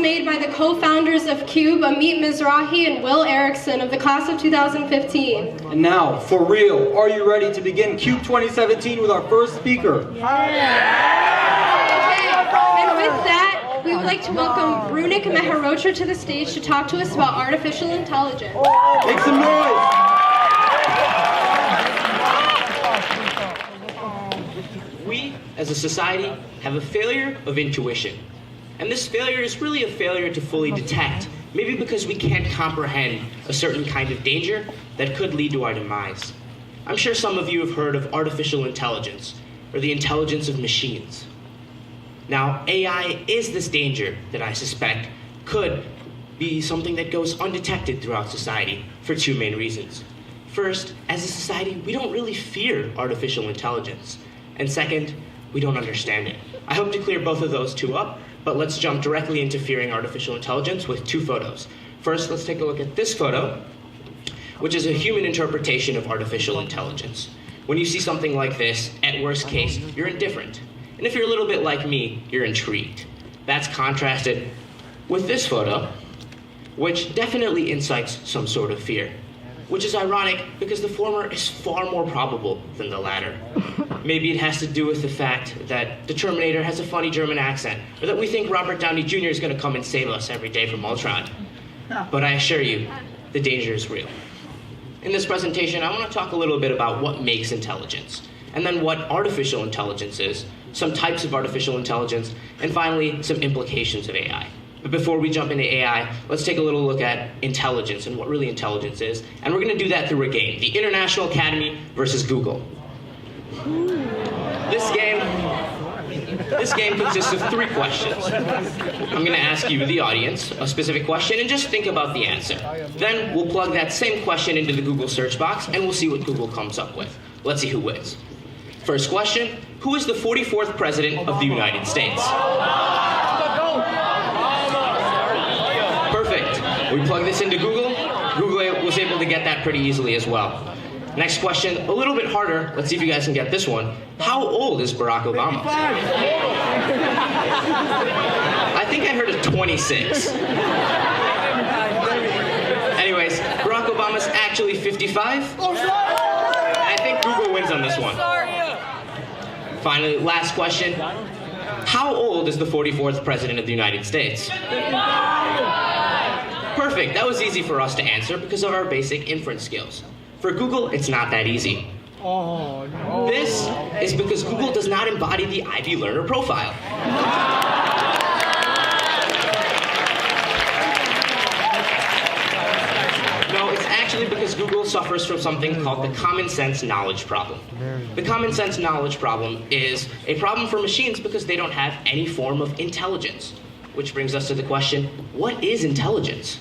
made by the co-founders of KUBE, Amit Mizrahi and Will Erickson of the class of 2015. And now, for real, are you ready to begin KUBE 2017 with our first speaker? And with that, we would like to welcome Runik and Mehrotra to the stage to talk to us about artificial intelligence. Make some noise! We, as a society, have a failure of intuition. And this failure is really a failure to fully detect, maybe because we can't comprehend a certain kind of danger that could lead to our demise. I'm sure some of you have heard of artificial intelligence, or the intelligence of machines. Now, AI is this danger that I suspect could be something that goes undetected throughout society for two main reasons. First, as a society, we don't really fear artificial intelligence. And second, we don't understand it. I hope to clear both of those two up, but let's jump directly into fearing artificial intelligence with two photos. First, let's take a look at this photo, which is a human interpretation of artificial intelligence. When you see something like this, at worst case, you're indifferent. And if you're a little bit like me, you're intrigued. That's contrasted with this photo, which definitely incites some sort of fear, which is ironic because the former is far more probable than the latter. Maybe it has to do with the fact that the Terminator has a funny German accent, or that we think Robert Downey Jr. is going to come and save us every day from Ultron. But I assure you, the danger is real. In this presentation, I want to talk a little bit about what makes intelligence, and then what artificial intelligence is, some types of artificial intelligence, and finally, some implications of AI. But before we jump into AI, let's take a little look at intelligence and what really intelligence is. And we're going to do that through a game, the International Academy versus Google. This game consists of 3 questions. I'm going to ask you, the audience, a specific question, and just think about the answer. Then we'll plug that same question into the Google search box, and we'll see what Google comes up with. Let's see who wins. First question, who is the 44th President of the United States? We plug this into Google. Google was able to get that pretty easily as well. Next question, a little bit harder. Let's see if you guys can get this one. How old is Barack Obama? I think I heard a 26. Anyways, Barack Obama's actually 55. I think Google wins on this one. Finally, last question. How old is the 44th President of the United States? Perfect, that was easy for us to answer because of our basic inference skills. For Google, it's not that easy. This is because Google does not embody the IB learner profile. No, it's actually because Google suffers from something called the common sense knowledge problem. The common sense knowledge problem is a problem for machines because they don't have any form of intelligence. Which brings us to the question, what is intelligence?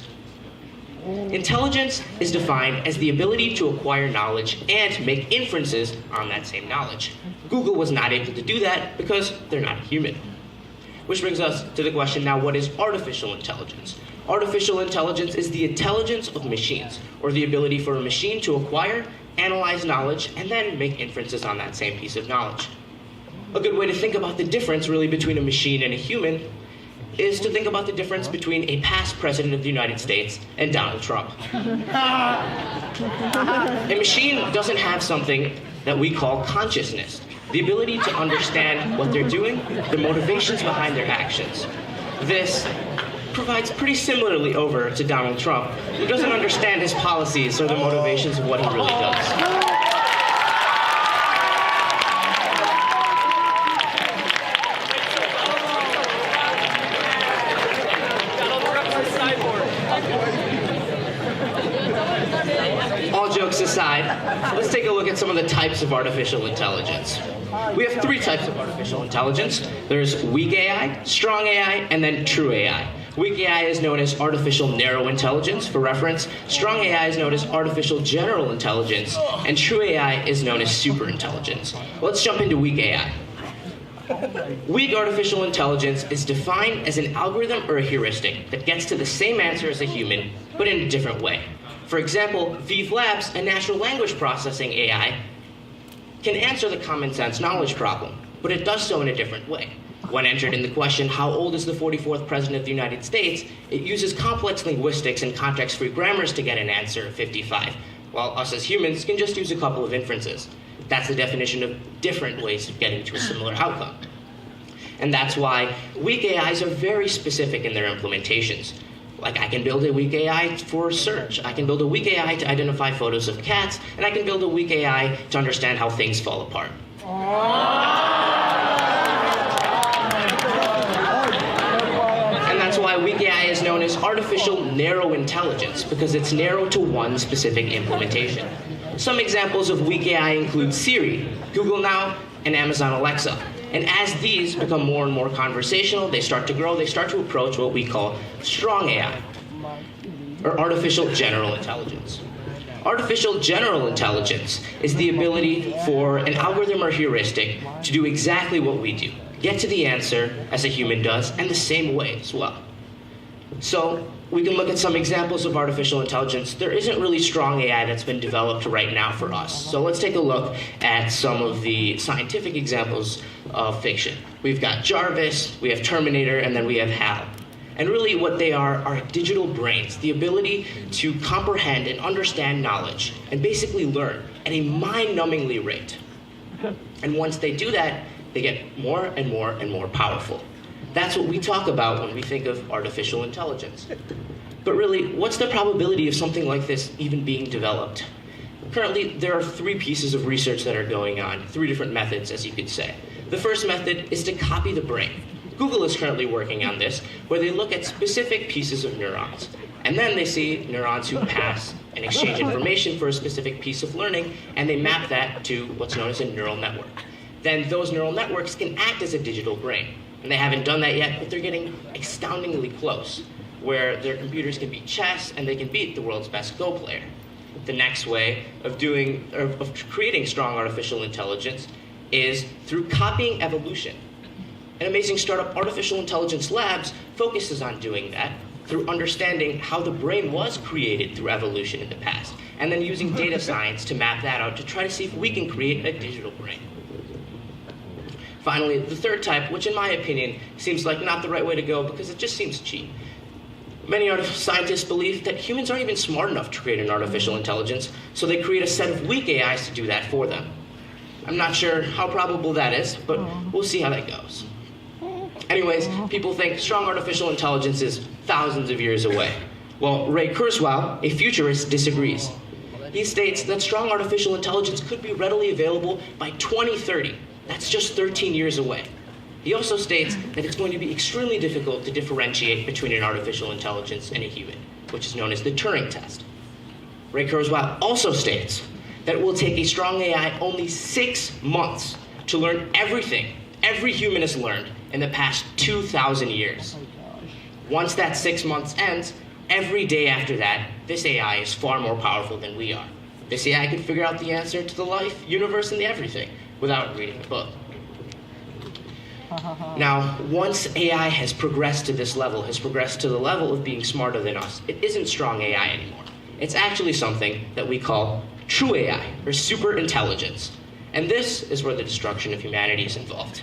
Intelligence is defined as the ability to acquire knowledge and make inferences on that same knowledge. Google was not able to do that because they're not human. Which brings us to the question now, what is artificial intelligence? Artificial intelligence is the intelligence of machines, or the ability for a machine to acquire, analyze knowledge, and then make inferences on that same piece of knowledge. A good way to think about the difference really between a machine and a human is to think about the difference between a past president of the United States and Donald Trump. A machine doesn't have something that we call consciousness, the ability to understand what they're doing, the motivations behind their actions. This provides pretty similarly over to Donald Trump, who doesn't understand his policies or the motivations of what he really does. All jokes aside, let's take a look at some of the types of artificial intelligence. We have 3 types of artificial intelligence. There's weak AI, strong AI, and then true AI. Weak AI is known as artificial narrow intelligence. For reference, strong AI is known as artificial general intelligence, and true AI is known as super intelligence. Let's jump into weak AI. Weak artificial intelligence is defined as an algorithm or a heuristic that gets to the same answer as a human, but in a different way. For example, Vive Labs, a natural language processing AI, can answer the common sense knowledge problem, but it does so in a different way. When entered in the question, how old is the 44th President of the United States, it uses complex linguistics and context-free grammars to get an answer of 55, while us as humans can just use a couple of inferences. That's the definition of different ways of getting to a similar outcome. And that's why weak AIs are very specific in their implementations. Like, I can build a weak AI for search. I can build a weak AI to identify photos of cats, and I can build a weak AI to understand how things fall apart. And that's why weak AI is known as artificial narrow intelligence, because it's narrow to one specific implementation. Some examples of weak AI include Siri, Google Now, and Amazon Alexa. And as these become more and more conversational, they start to grow, they start to approach what we call strong AI, or artificial general intelligence. Artificial general intelligence is the ability for an algorithm or heuristic to do exactly what we do, get to the answer as a human does, and the same way as well. So we can look at some examples of artificial intelligence. There isn't really strong AI that's been developed right now for us. So let's take a look at some of the scientific examples of fiction. We've got Jarvis, we have Terminator, and then we have HAL. And really what they are digital brains, the ability to comprehend and understand knowledge and basically learn at a mind-numbingly rate. And once they do that, they get more and more and more powerful. That's what we talk about when we think of artificial intelligence. But really, what's the probability of something like this even being developed? Currently, there are 3 pieces of research that are going on, 3 different methods, as you could say. The first method is to copy the brain. Google is currently working on this, where they look at specific pieces of neurons. And then they see neurons who pass and exchange information for a specific piece of learning, and they map that to what's known as a neural network. Then those neural networks can act as a digital brain. And they haven't done that yet, but they're getting astoundingly close, where their computers can beat chess and they can beat the world's best Go player. The next way of creating strong artificial intelligence is through copying evolution. An amazing startup, Artificial Intelligence Labs, focuses on doing that through understanding how the brain was created through evolution in the past, and then using data science to map that out to try to see if we can create a digital brain. Finally, the third type, which in my opinion seems like not the right way to go because it just seems cheap. Many scientists believe that humans aren't even smart enough to create an artificial intelligence, so they create a set of weak AIs to do that for them. I'm not sure how probable that is, but we'll see how that goes. Anyways, people think strong artificial intelligence is thousands of years away. Well, Ray Kurzweil, a futurist, disagrees. He states that strong artificial intelligence could be readily available by 2030. That's just 13 years away. He also states that it's going to be extremely difficult to differentiate between an artificial intelligence and a human, which is known as the Turing test. Ray Kurzweil also states that it will take a strong AI only 6 months to learn everything every human has learned in the past 2,000 years. Once that 6 months ends, every day after that, this AI is far more powerful than we are. This AI can figure out the answer to the life, universe, and the everything without reading a book. Now, once AI has progressed to this level, has progressed to the level of being smarter than us, it isn't strong AI anymore. It's actually something that we call true AI, or super intelligence. And this is where the destruction of humanity is involved.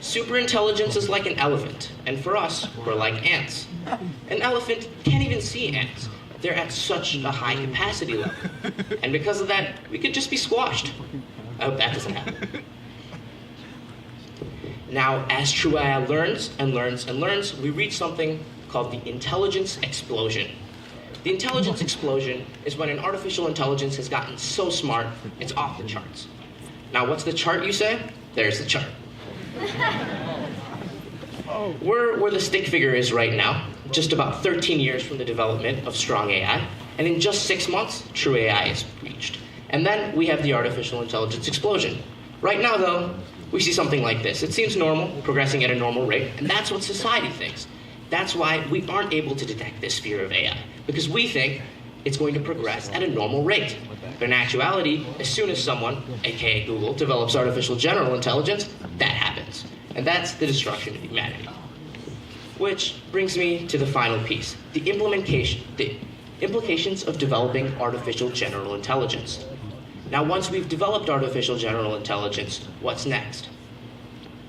Super intelligence is like an elephant, and for us, we're like ants. An elephant can't even see ants. They're at such a high capacity level. And because of that, we could just be squashed. I hope that doesn't happen. Now, as true AI learns and learns and learns, we reach something called the intelligence explosion. The intelligence explosion is when an artificial intelligence has gotten so smart, it's off the charts. Now, what's the chart, you say? There's the chart. We're where the stick figure is right now, just about 13 years from the development of strong AI, and in just 6 months, true AI is reached. And then we have the artificial intelligence explosion. Right now, though, we see something like this. It seems normal, progressing at a normal rate, and that's what society thinks. That's why we aren't able to detect this fear of AI, because we think it's going to progress at a normal rate. But in actuality, as soon as someone, aka Google, develops artificial general intelligence, that happens. And that's the destruction of humanity. Which brings me to the final piece, the implications of developing artificial general intelligence. Now, once we've developed artificial general intelligence, what's next?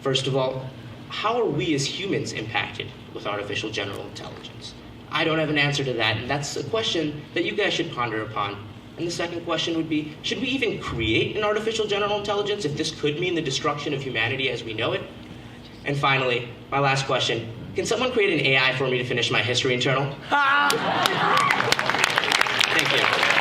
First of all, how are we as humans impacted with artificial general intelligence? I don't have an answer to that, and that's a question that you guys should ponder upon. And the second question would be, should we even create an artificial general intelligence if this could mean the destruction of humanity as we know it? And finally, my last question, can someone create an AI for me to finish my history internal? Thank you.